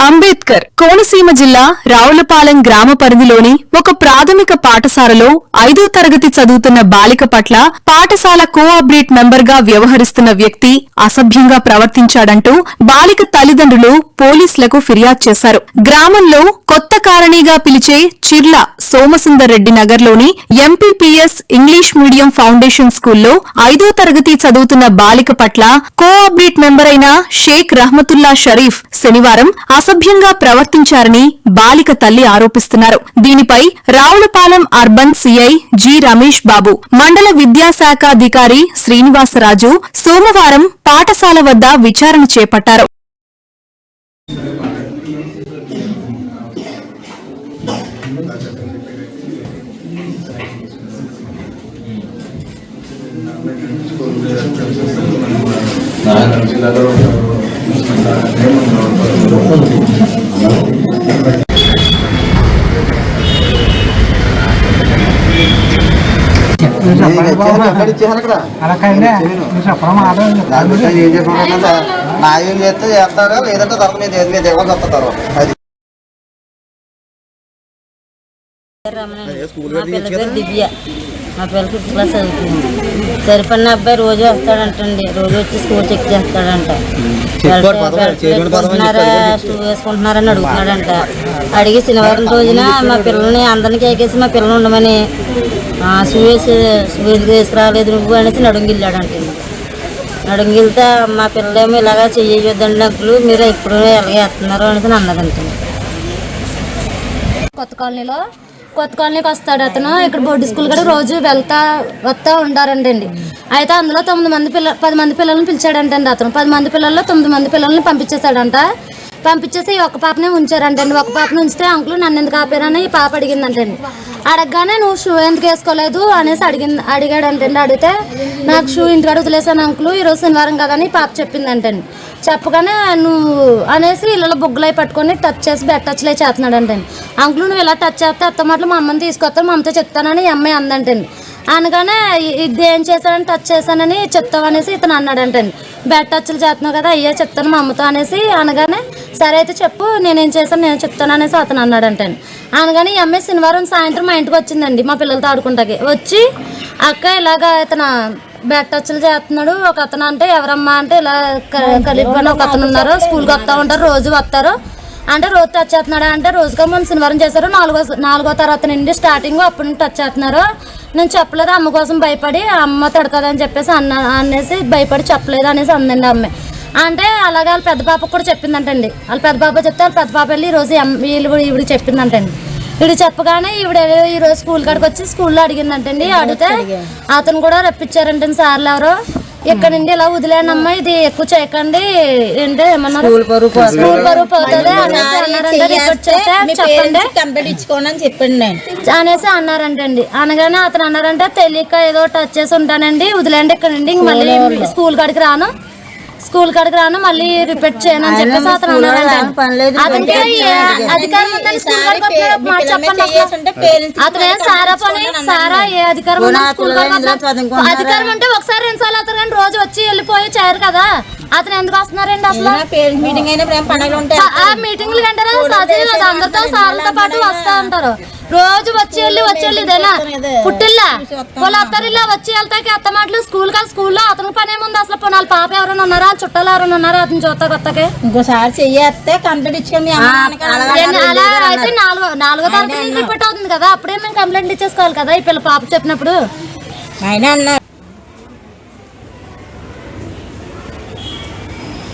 అంబేద్కర్ కోనసీమ జిల్లా రావులపాలెం గ్రామ పరిధిలోని ఒక ప్రాథమిక పాఠశాలలో 5వ తరగతి చదువుతున్న బాలిక పట్ల పాఠశాల కోఆపరేట్ మెంబర్ గా వ్యవహరిస్తున్న వ్యక్తి అసభ్యంగా ప్రవర్తించాడంటూ బాలిక తల్లిదండ్రులు పోలీసులకు ఫిర్యాదు చేశారు. గ్రామంలో కొత్త కాలనీగా పిలిచే చిర్ల సోమసుందర్ రెడ్డి నగర్లోని ఎంపీపీఎస్ ఇంగ్లీష్ మీడియం ఫౌండేషన్ స్కూల్లో 5వ తరగతి చదువుతున్న బాలిక పట్ల కోఆపరేట్ మెంబర్ అయిన షేక్ రహమతుల్లా షరీఫ్ శనివారం అసభ్యంగా ప్రవర్తించారని బాలిక తల్లి ఆరోపిస్తున్నారు. దీనిపై Ravulapalem urban CI G Ramesh Babu, మండల విద్యాశాఖాధికారి శ్రీనివాసరాజు సోమవారం పాఠశాల వద్ద విచారణ చేపట్టారు. నాయం చేస్తే చేస్తారా లేదంటే తర్వాత మీద ఇవ్వాల్సి వస్తారు. అది దివ్య, మా పిల్లలు 5th క్లాస్ చదువుతుంది. సరిపడిన అబ్బాయి రోజు వస్తాడంటండి. రోజు వచ్చి స్కూల్ చెక్ చేస్తాడంట. షూ వేసుకుంటున్నారని అడుగుతున్నాడంట. అడిగి శనివారం రోజున మా పిల్లల్ని అందరినీ కేకేసి మా పిల్లలు ఉండమని షూ ఎందుకు వేసుకురాలేదు నువ్వు అనేసి నడుంగిల్లాడంటే. నడుంగిల్తే మా పిల్లలేమో ఇలాగా చెయ్యొద్దండి అంకులు, మీరు ఎప్పుడు ఎలాగే వేస్తున్నారు అనేసి అన్నదంట. కొత్త కాలనీకి వస్తాడు అతను. ఇక్కడ బోర్డు స్కూల్ కూడా రోజు వస్తా ఉంటారంటండి. అయితే అందులో 10 మంది పిల్లల్ని పిలిచాడంటండి అతను. 10 మంది పిల్లల్లో 9 మంది పిల్లల్ని పంపించేశాడంట. పంపించేసి ఒక పాపనే ఉంచారంటండి. ఒక పాపను ఉంచితే అంకులు నన్ను ఎందుకు ఆపారని ఈ పాప అడిగిందంటండి. అడగగానే నువ్వు షూ ఎందుకు వేసుకోలేదు అనేసి అడిగాడంటండి. అడిగితే నాకు షూ ఇంటికాడ వదిలేసాను అంకులు, ఈరోజు శనివారం కదా అని పాప చెప్పిందంటండి. చెప్పగానే నువ్వు అనేసి ఇలా బొగ్గులై పట్టుకొని టచ్ చేసి బెడ్ టచ్లే చేస్తున్నాడంటండి. అంకులు నువ్వు ఇలా టచ్ చేస్తే అత్తమాటలు మా అమ్మని తీసుకొస్తాను, మా అమ్మతో చెప్తానని అమ్మాయి అందంటండి. అనగానే ఇది ఏం చేశానని టచ్ చేశానని చెప్తావనేసి ఇతను అన్నాడంటండి. బెడ్ టచ్లు చేస్తున్నావు కదా అయ్యే చెప్తాను మా అమ్మతో అనేసి అనగానే సరే అయితే చెప్పు నేనేం చేశాను నేను చెప్తాను అనేసి అతను అన్నాడంటండి. అనగానే ఈ అమ్మాయి శనివారం సాయంత్రం మా ఇంటికి వచ్చిందండి. మా పిల్లలతో ఆడుకుంటాకి వచ్చి అక్క ఇలాగా ఇతను బెడ్ టచ్లు చేస్తున్నాడు, ఒక అతను అంటే ఎవరమ్మా అంటే ఇలా కలిపి ఒక అతను ఉన్నారు, స్కూల్కి వస్తూ ఉంటారు, రోజు వస్తారు అంటే రోజు టచ్ చేస్తున్నాడు అంటే రోజుగా మొన్న శనివారం చేశారు, నాలుగో తరగతి నుండి స్టార్టింగ్ అప్పటి నుంచి టచ్ చేస్తున్నారు. నేను చెప్పలేదు అమ్మ కోసం భయపడి అమ్మ తిడతాదని చెప్పేసి అనేసి భయపడి చెప్పలేదు అనేసి అందండి అమ్మాయి. అంటే అలాగే వాళ్ళ పెద్ద పాపకు కూడా చెప్పిందంటండి. వాళ్ళ పెద్ద పాప చెప్తే వాళ్ళ పెద్ద పాప వెళ్ళి ఈరోజు ఈవిడికి చెప్పిందంటండి. వీడు చెప్పగానే ఈవిడ ఈరోజు స్కూల్ కాడికి వచ్చి స్కూల్లో అడిగిందంటండి. అడిగితే అతను కూడా రప్పించారంటండి సార్లు ఎవరో. ఇక్కడ నుండి ఇలా వదిలేనమ్మా, ఇది ఎక్కువ చేయకండి ఏంటి ఏమన్నారు స్కూల్ పరువు పోతుంది చెప్పండి అనేసి అన్నారంటండి. అనగానే అతను అన్నారంటే తెలియక ఏదో టచ్ చేసి ఉంటానండి, వదిలేండి ఇక్కడ నుండి మళ్ళీ స్కూల్ కాడికి రాను మళ్ళీ రిపీట్ చేయను అని చెప్పేసి అతను అన్నారంటే. అతనికి అధికారం ఉందని స్కూల్ కాడికి వస్తున్నాడు మాట చెప్పండి. అతను సారా ఏ అధికారం ఉందని స్కూల్ కాడికి అధికారం ఉంటే ఒకసారి 2 సార్లు అవుతారు కానీ రోజు వచ్చి వెళ్ళిపోయి చేయరు కదా. అతను ఎందుకు వస్తున్నారండి అసలు? ఆ మీటింగ్లు కంటారా సజీవ అందరితో సార్లతో పాటు వస్తా ఉంటారు. రోజు వచ్చి వెళ్ళి ఇదేనా పుట్టిల్లా వాళ్ళు వస్తారు ఇలా వచ్చి వెళ్తాకి అత్త మాటలు స్కూల్లో అతనికి పని ఏముంది అసలు? పొనాలు పాప ఎవరైనా ఉన్నారా, చుట్టాలు ఎవరైనా ఉన్నారా అతను చూస్తా కొత్తకి ఇంకోసారి చెయ్యేస్తే కంప్లైంట్ ఇచ్చుకోండి. అలా అయితే 4వ తరగతి రిపీట్ అవుతుంది కదా, అప్పుడే మేము కంప్లైంట్ ఇచ్చేసుకోవాలి కదా ఈ పిల్ల పాప చెప్పినప్పుడు. ఆయన అన్నారు